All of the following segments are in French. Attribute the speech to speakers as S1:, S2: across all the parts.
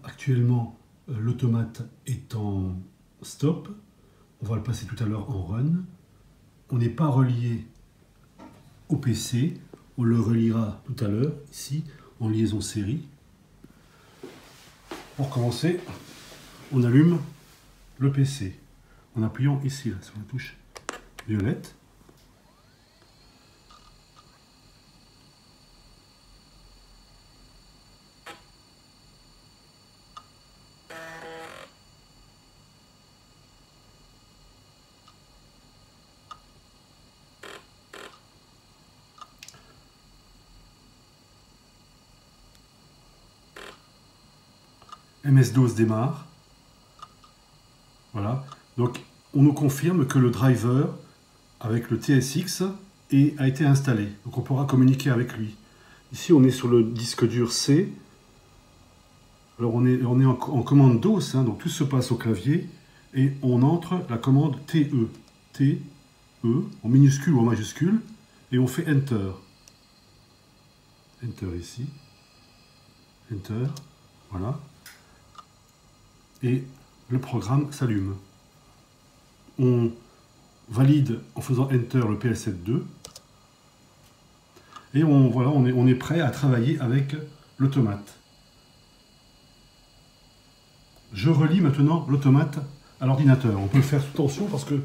S1: Actuellement, l'automate est en stop. On va le passer tout à l'heure en run. On n'est pas relié au PC. On le reliera tout à l'heure, ici, en liaison série. Pour commencer, on allume le PC en appuyant ici, là, sur la touche violette. MS-DOS démarre. Voilà. Donc, on nous confirme que le driver avec le TSX a été installé. Donc, on pourra communiquer avec lui. Ici, on est sur le disque dur C. Alors, on est en commande DOS, hein, donc tout se passe au clavier. Et on entre la commande TE. TE, en minuscule ou en majuscule. Et on fait Enter. Enter ici. Enter. Voilà. Et le programme s'allume. On valide en faisant Enter le PS7.2 et voilà, on est prêt à travailler avec l'automate. Je relie maintenant l'automate à l'ordinateur. On peut le faire sous tension parce que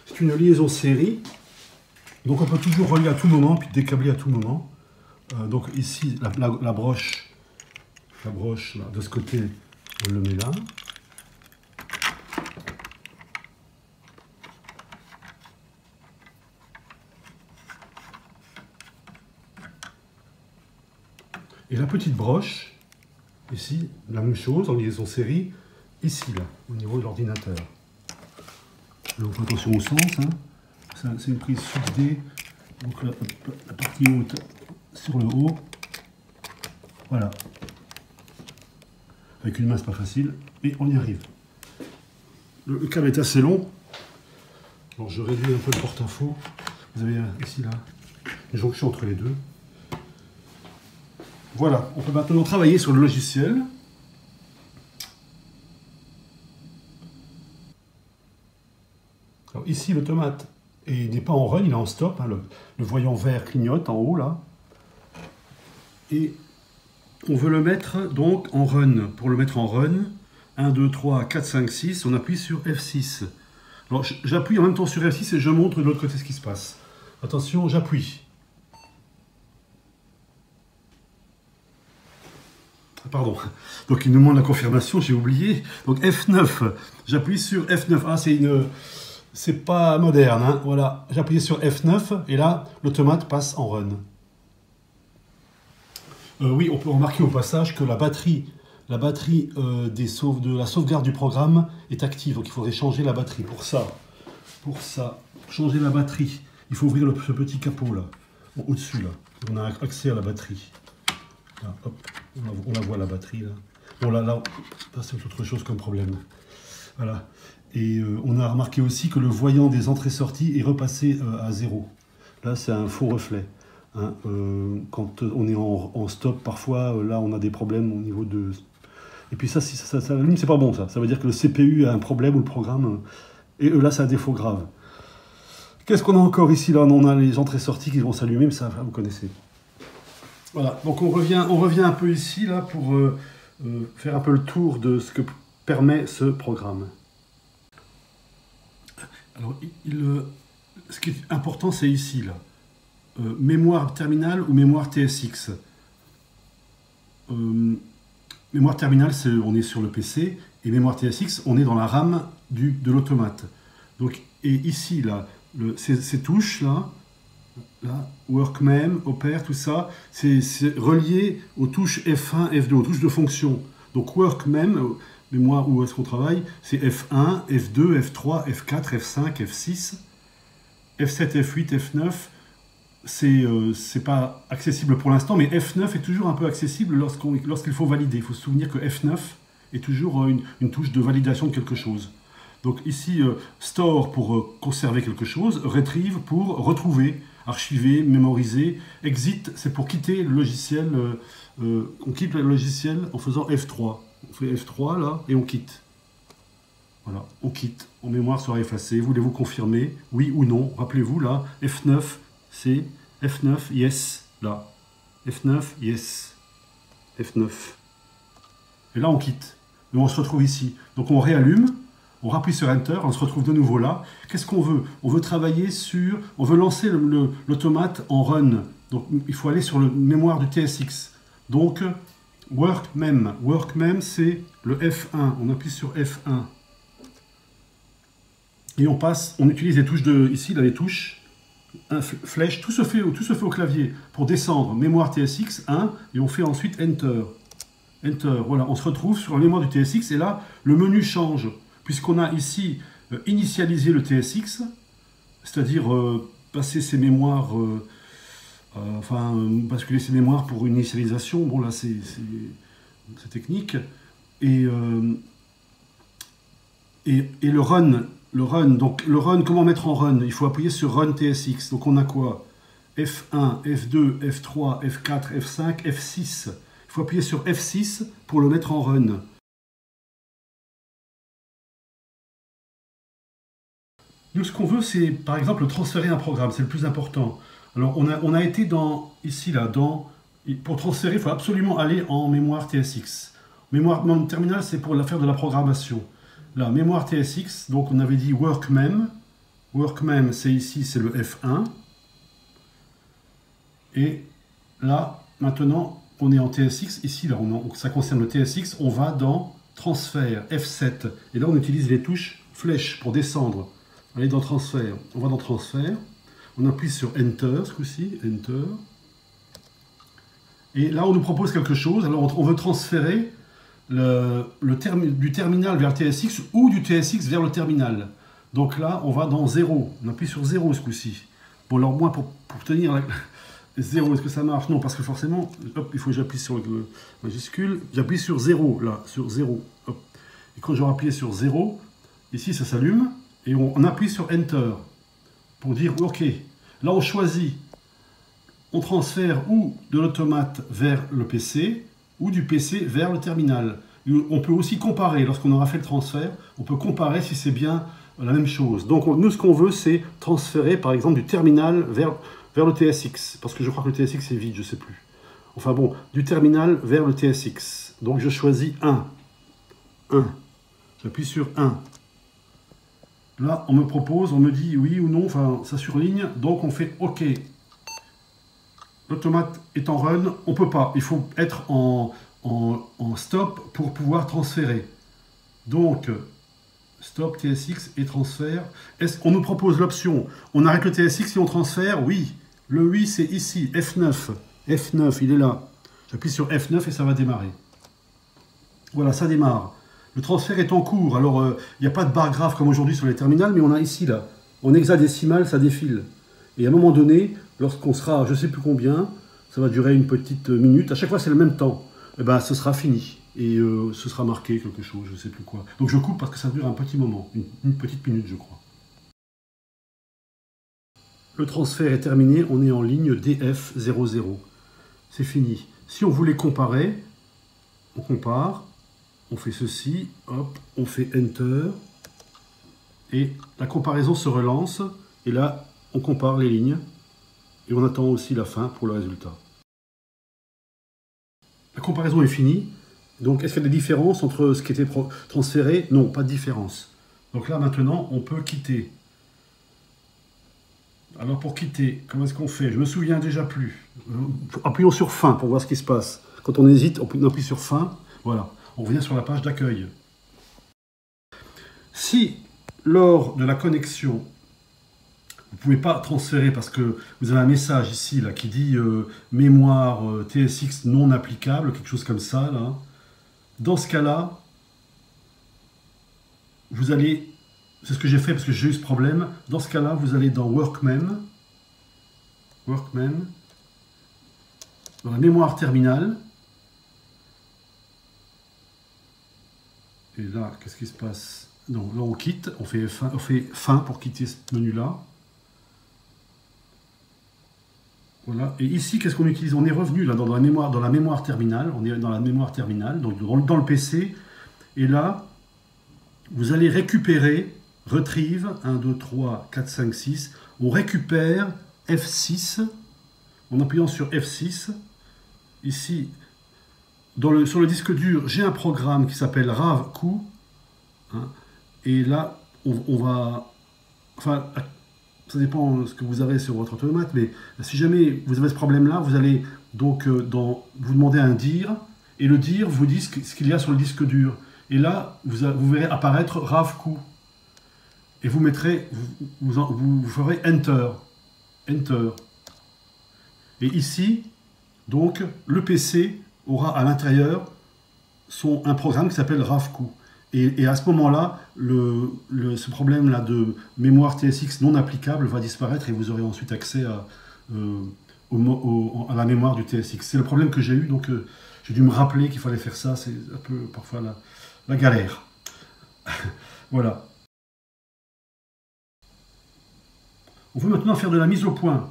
S1: c'est une liaison série, donc on peut toujours relier à tout moment puis décabler à tout moment. Donc ici, la broche là, de ce côté, on le met là. Et la petite broche, ici, la même chose, en liaison série, ici, là, au niveau de l'ordinateur. On fait attention au sens, hein. C'est une prise sub D, donc la partie haute sur le haut. Voilà. Avec une main, c'est pas facile, et on y arrive. Le câble est assez long. Alors je réduis un peu le porte-info. Vous avez ici, là, une jonction entre les deux. Voilà, on peut maintenant travailler sur le logiciel. Alors ici, l'automate n'est pas en run, il est en stop. Hein, le voyant vert clignote en haut, là. Et on veut le mettre donc en run. Pour le mettre en run, 1, 2, 3, 4, 5, 6, on appuie sur F6. Alors j'appuie en même temps sur F6 et je montre de l'autre côté ce qui se passe. Attention, j'appuie. Pardon, donc il nous demande la confirmation, j'ai oublié. Donc F9, j'appuie sur F9. Ah, c'est pas moderne, hein. Voilà, j'ai appuyé sur F9 et là, l'automate passe en run. Oui, on peut remarquer au passage que la batterie de la sauvegarde du programme est active. Donc il faudrait changer la batterie. Pour changer la batterie, il faut ouvrir ce petit capot là, au-dessus là. On a accès à la batterie. Là, hop, on la voit la batterie là. Bon là c'est autre chose comme problème. Voilà. Et on a remarqué aussi que le voyant des entrées-sorties est repassé à 0. Là c'est un faux reflet. Hein. Quand on est en stop, parfois là on a des problèmes au niveau de. Et puis ça, si ça allume, c'est pas bon ça. Ça veut dire que le CPU a un problème ou le programme. Et là c'est un défaut grave. Qu'est-ce qu'on a encore ici? Là on a les entrées-sorties qui vont s'allumer, mais ça vous connaissez. Voilà, donc on revient un peu ici là pour faire un peu le tour de ce que permet ce programme. Alors, ce qui est important, c'est ici là, mémoire terminale ou mémoire TSX. Mémoire terminale, on est sur le PC, et mémoire TSX, on est dans la RAM de l'automate. Donc, et ici là, ces touches là. Là, workmem, opère, tout ça, c'est relié aux touches F1, F2, aux touches de fonction. Donc workmem, mémoire où est-ce qu'on travaille, c'est F1, F2, F3, F4, F5, F6, F7, F8, F9. C'est pas accessible pour l'instant, mais F9 est toujours un peu accessible lorsqu'il faut valider. Il faut se souvenir que F9 est toujours une touche de validation de quelque chose. Donc ici, store pour conserver quelque chose, retrieve pour retrouver. archiver, mémoriser. Exit, c'est pour quitter le logiciel. On quitte le logiciel en faisant F3. On fait F3 là et on quitte. Voilà, on quitte. En mémoire sera effacée. Voulez-vous confirmer? Oui ou non? Rappelez-vous là, F9, c'est F9, yes, là. F9, yes. F9. Et là, on quitte. Et on se retrouve ici. Donc on réallume. On rappuie sur Enter, on se retrouve de nouveau là. Qu'est-ce qu'on veut? On veut travailler sur... On veut lancer l'automate en run. Donc il faut aller sur le mémoire du TSX. Donc, work mem. Work mem, c'est le F1. On appuie sur F1. Et on passe, on utilise les touches de... Ici, là, les touches. Flèche, tout se fait au clavier. Pour descendre, mémoire TSX 1, et on fait ensuite Enter. Enter, voilà. On se retrouve sur la mémoire du TSX, et là, le menu change. Puisqu'on a ici initialisé le TSX, c'est-à-dire passer ses mémoires, basculer ses mémoires pour une initialisation. Bon, là, c'est technique. Et le run, donc le run, comment mettre en run? Il faut appuyer sur Run TSX. Donc on a quoi? F1, F2, F3, F4, F5, F6. Il faut appuyer sur F6 pour le mettre en run. Nous, ce qu'on veut, c'est, par exemple, transférer un programme. C'est le plus important. Alors, on a été ici, là, pour transférer, il faut absolument aller en mémoire TSX. Mémoire terminale, c'est pour faire de la programmation. Là, mémoire TSX, donc on avait dit workmem. Workmem, c'est ici, c'est le F1. Et là, maintenant, on est en TSX. Ici, là, ça concerne le TSX. On va dans transfert, F7. Et là, on utilise les touches flèches pour descendre. Allez dans transfert, on va dans transfert, on appuie sur Enter ce coup-ci, Enter. Et là on nous propose quelque chose, alors on veut transférer du terminal vers le TSX ou du TSX vers le terminal. Donc là on va dans 0, on appuie sur 0 ce coup-ci. Bon alors moi pour tenir la 0, est-ce que ça marche? Non, parce que forcément, hop, il faut que j'appuie sur le majuscule, j'appuie sur 0 là, sur 0. Hop. Et quand j'aurai appuyé sur 0, ici ça s'allume. Et on appuie sur Enter pour dire OK. Là, on choisit, on transfère ou de l'automate vers le PC ou du PC vers le terminal. On peut aussi comparer, lorsqu'on aura fait le transfert, on peut comparer si c'est bien la même chose. Donc nous, ce qu'on veut, c'est transférer, par exemple, du terminal vers le TSX. Parce que je crois que le TSX est vide, je ne sais plus. Enfin bon, du terminal vers le TSX. Donc je choisis 1. 1. J'appuie sur 1. Là, on me propose, on me dit oui ou non, enfin, ça surligne, donc on fait OK. L'automate est en run, on ne peut pas. Il faut être en stop pour pouvoir transférer. Donc, stop TSX et transfert. On nous propose l'option, on arrête le TSX et on transfère? Oui. Le oui, c'est ici, F9. F9, il est là. J'appuie sur F9 et ça va démarrer. Voilà, ça démarre. Le transfert est en cours, alors il n'y a pas de barre grave comme aujourd'hui sur les terminales, mais on a ici, là, en hexadécimal, ça défile. Et à un moment donné, lorsqu'on sera, je ne sais plus combien, ça va durer une petite minute, à chaque fois c'est le même temps, et ben, ce sera fini. Et ce sera marqué quelque chose, je ne sais plus quoi. Donc je coupe parce que ça dure un petit moment, une petite minute je crois. Le transfert est terminé, on est en ligne DF00. C'est fini. Si on voulait comparer, on compare. On fait ceci, hop, on fait Enter, et la comparaison se relance, et là, on compare les lignes, et on attend aussi la fin pour le résultat. La comparaison est finie, donc est-ce qu'il y a des différences entre ce qui était transféré? Non, pas de différence. Donc là, maintenant, on peut quitter. Alors pour quitter, comment est-ce qu'on fait? Je me souviens déjà plus. Appuyons sur fin pour voir ce qui se passe. Quand on hésite, on appuie sur fin, voilà. On revient sur la page d'accueil. Si, lors de la connexion, vous ne pouvez pas transférer parce que vous avez un message ici là, qui dit mémoire TSX non applicable, quelque chose comme ça, là. Dans ce cas-là, vous allez, c'est ce que j'ai fait parce que j'ai eu ce problème, dans ce cas-là, vous allez dans Workmem, dans la mémoire terminale. Et là, qu'est-ce qui se passe? Non, là on quitte, on fait fin pour quitter ce menu-là. Voilà. Et ici, qu'est-ce qu'on utilise? On est revenu là, dans la mémoire terminale. On est dans la mémoire terminale, donc dans le PC. Et là, vous allez récupérer, retrieve, 1, 2, 3, 4, 5, 6. On récupère F6 en appuyant sur F6. Ici, sur le disque dur, j'ai un programme qui s'appelle RAVQ. Hein, et là, on va... Enfin, ça dépend de ce que vous avez sur votre automate, mais si jamais vous avez ce problème-là, vous allez donc vous demander un dir, et le dir vous dit ce qu'il y a sur le disque dur. Et là, vous verrez apparaître RAVQ. Et vous mettrez, vous ferez Enter. Enter. Et ici, donc, le PC aura à l'intérieur un programme qui s'appelle RAVQ. Et à ce moment-là, ce problème-là de mémoire TSX non applicable va disparaître et vous aurez ensuite accès à la mémoire du TSX. C'est le problème que j'ai eu, donc j'ai dû me rappeler qu'il fallait faire ça. C'est un peu parfois la galère. Voilà. On veut maintenant faire de la mise au point.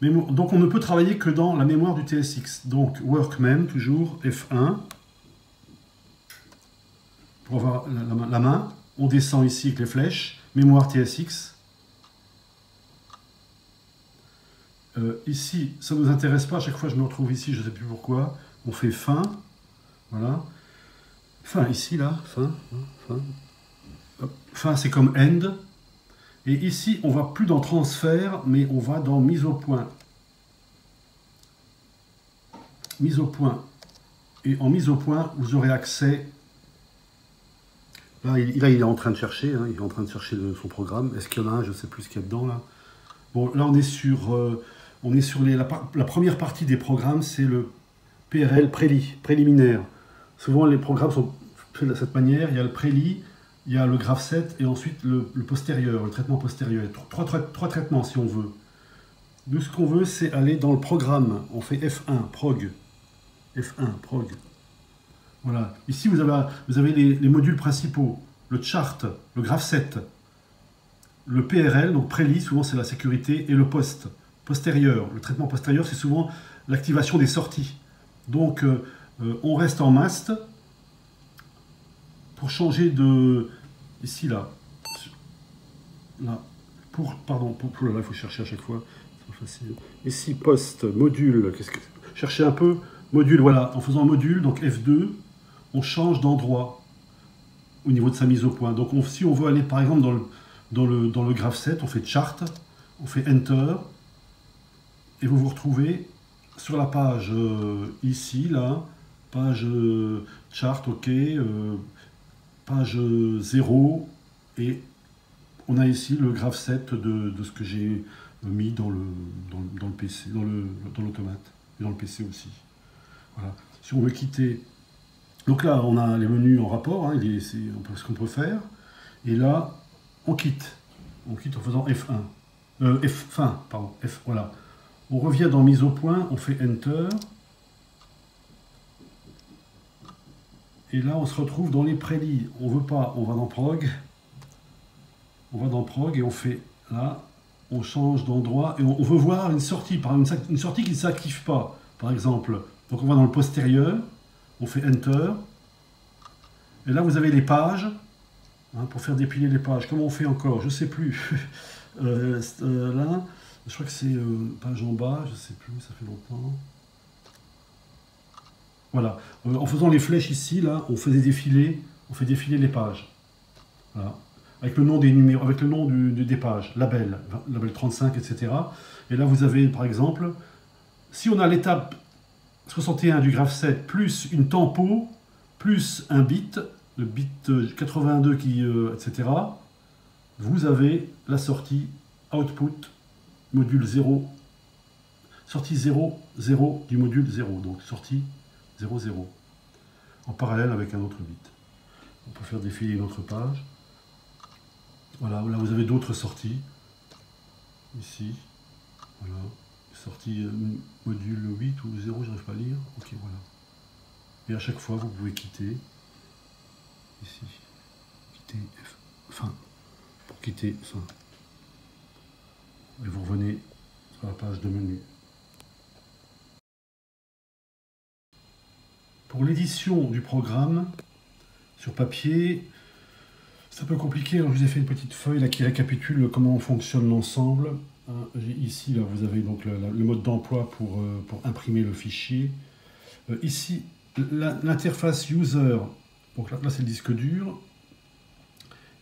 S1: Donc on ne peut travailler que dans la mémoire du TSX. Donc workmem, toujours, F1. Pour avoir la main, on descend ici avec les flèches, mémoire TSX. Ici, ça ne nous intéresse pas, à chaque fois je me retrouve ici, je ne sais plus pourquoi. On fait fin, voilà. Fin ici, là, fin, fin. Fin, c'est comme end. Et ici, on ne va plus dans transfert, mais on va dans mise au point. Mise au point. Et en mise au point, vous aurez accès... Là, il est en train de chercher, hein, il est en train de chercher son programme. Est-ce qu'il y en a un? Je ne sais plus ce qu'il y a dedans, là. Bon, là, on est sur la première partie des programmes, c'est le PRL, préliminaire. Souvent, les programmes sont faits de cette manière. Il y a le préli, il y a le graph set, et ensuite le postérieur, le traitement postérieur. Il y a trois traitements, si on veut. Nous, ce qu'on veut, c'est aller dans le programme. On fait F1, prog. F1, prog. Voilà. Ici, vous avez les modules principaux. Le chart, le graph set, le PRL, donc préli, souvent c'est la sécurité, et le postérieur. Le traitement postérieur, c'est souvent l'activation des sorties. Donc, on reste en mast pour changer de... Ici, là. Là. Pardon, là, il faut chercher à chaque fois. C'est facile. Ici, post, module. Cherchez un peu. Module, voilà. En faisant module, donc F2, on change d'endroit au niveau de sa mise au point. Donc, si on veut aller, par exemple, dans le graph set, on fait chart, on fait enter, et vous vous retrouvez sur la page ici, là, page chart, ok, page 0, et on a ici le graph set de ce que j'ai mis dans le PC, dans l'automate, et dans le PC aussi. Voilà. Si on veut quitter... Donc là, on a les menus en rapport, hein, c'est ce qu'on peut faire, et là, on quitte en faisant F1. Fin, pardon, F, voilà. On revient dans mise au point, on fait Enter. Et là, on se retrouve dans les prélis. On veut pas, on va dans prog. On va dans prog et on fait là, on change d'endroit et on veut voir une sortie, par exemple, une sortie qui ne s'active pas, par exemple. Donc on va dans le postérieur, on fait Enter. Et là, vous avez les pages. Hein, pour faire dépiler les pages. Comment on fait encore? Je ne sais plus. Là, je crois que c'est page en bas, je ne sais plus, ça fait longtemps. Voilà. En faisant les flèches ici, là, on fait défiler les pages. Voilà. Avec le nom des numéros, avec le nom des pages, label 35, etc. Et là, vous avez, par exemple, si on a l'étape 61 du graph set, plus une tempo, plus un bit, le bit 82 etc., vous avez la sortie output module 0, sortie 0, 0 du module 0, donc sortie 0, 0, en parallèle avec un autre bit. On peut faire défiler une autre page. Voilà, là vous avez d'autres sorties, ici, voilà, sortie module 8 ou 0, j'arrive pas à lire, ok, voilà. Et à chaque fois, vous pouvez quitter, ici, quitter fin, pour quitter fin. Et vous revenez sur la page de menu. Pour l'édition du programme sur papier, c'est un peu compliqué. Alors je vous ai fait une petite feuille là, qui récapitule comment fonctionne l'ensemble. Ici, là, vous avez donc le mode d'emploi pour imprimer le fichier. Ici, l'interface user. Donc là c'est le disque dur.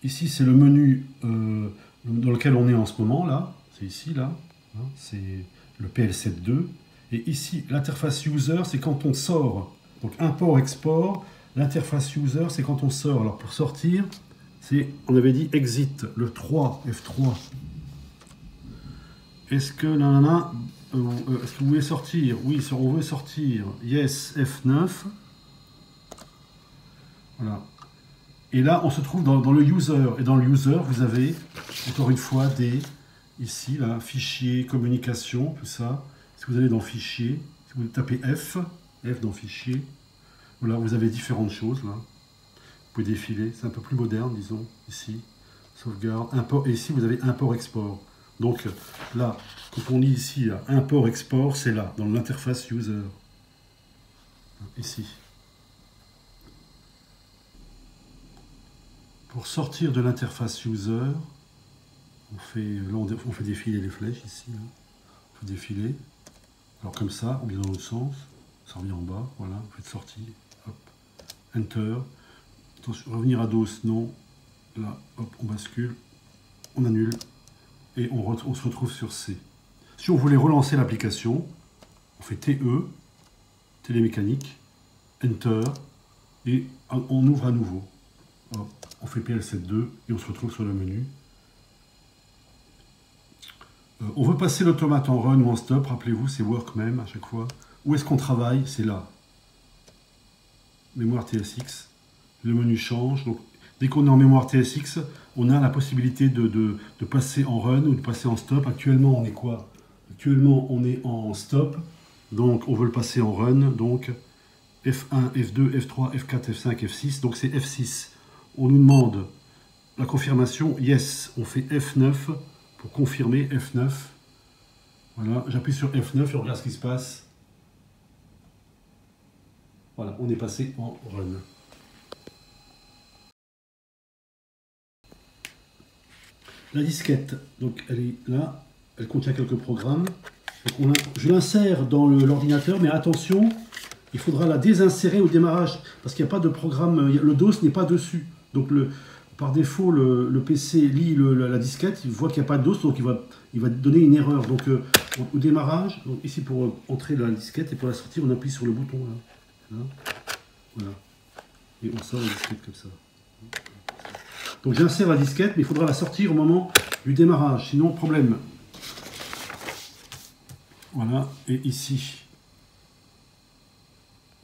S1: Ici, c'est le menu dans lequel on est en ce moment. Là, c'est ici, là. Hein, c'est le PL7.2. Et ici, l'interface user, c'est quand on sort. Donc import-export. L'interface user, c'est quand on sort. Alors pour sortir, on avait dit exit, le 3, F3. Est-ce que est-ce que vous voulez sortir? Oui, on veut sortir. Yes, F9. Voilà. Et là, on se trouve dans le user. Et dans le user, vous avez, encore une fois, ici, là, fichier, communication, tout ça. Si vous allez dans fichier, si vous tapez F dans fichier, voilà, vous avez différentes choses, là. Vous pouvez défiler, c'est un peu plus moderne, disons, ici. Sauvegarde, import, et ici, vous avez import-export. Donc, là, quand on lit ici, import-export, c'est là, dans l'interface user. Ici. Pour sortir de l'interface user, on fait défiler les flèches ici. Là. On fait défiler. Alors comme ça, on vient dans l'autre sens. Ça revient en bas. Voilà, vous faites sortie. Hop. Enter. Attention, revenir à DOS, non. Là, hop, on bascule. On annule. Et on se retrouve sur C. Si on voulait relancer l'application, on fait TE, télémécanique, Enter, et on ouvre à nouveau. Hop. On fait PL7.2 et on se retrouve sur le menu. On veut passer l'automate en run ou en stop, rappelez-vous, c'est work même à chaque fois. Où est-ce qu'on travaille? C'est là. Mémoire TSX. Le menu change. Donc, dès qu'on est en mémoire TSX, on a la possibilité de passer en run ou de passer en stop. Actuellement, on est quoi? Actuellement, on est en stop. Donc, on veut le passer en run. Donc, F1, F2, F3, F4, F5, F6. Donc, c'est F6. On nous demande la confirmation, yes, on fait F9 pour confirmer F9. Voilà, j'appuie sur F9 et on regarde ce qui se passe. Voilà, on est passé en run. La disquette, donc elle est là, elle contient quelques programmes. Je l'insère dans l'ordinateur, mais attention, il faudra la désinsérer au démarrage, parce qu'il n'y a pas de programme, le DOS n'est pas dessus. Donc par défaut, le PC lit la disquette, il voit qu'il n'y a pas de DOS, donc il va donner une erreur. Donc au démarrage, donc ici pour entrer la disquette et pour la sortir, on appuie sur le bouton là. Voilà. Et on sort la disquette comme ça. Donc j'insère la disquette, mais il faudra la sortir au moment du démarrage, sinon problème. Voilà, et ici.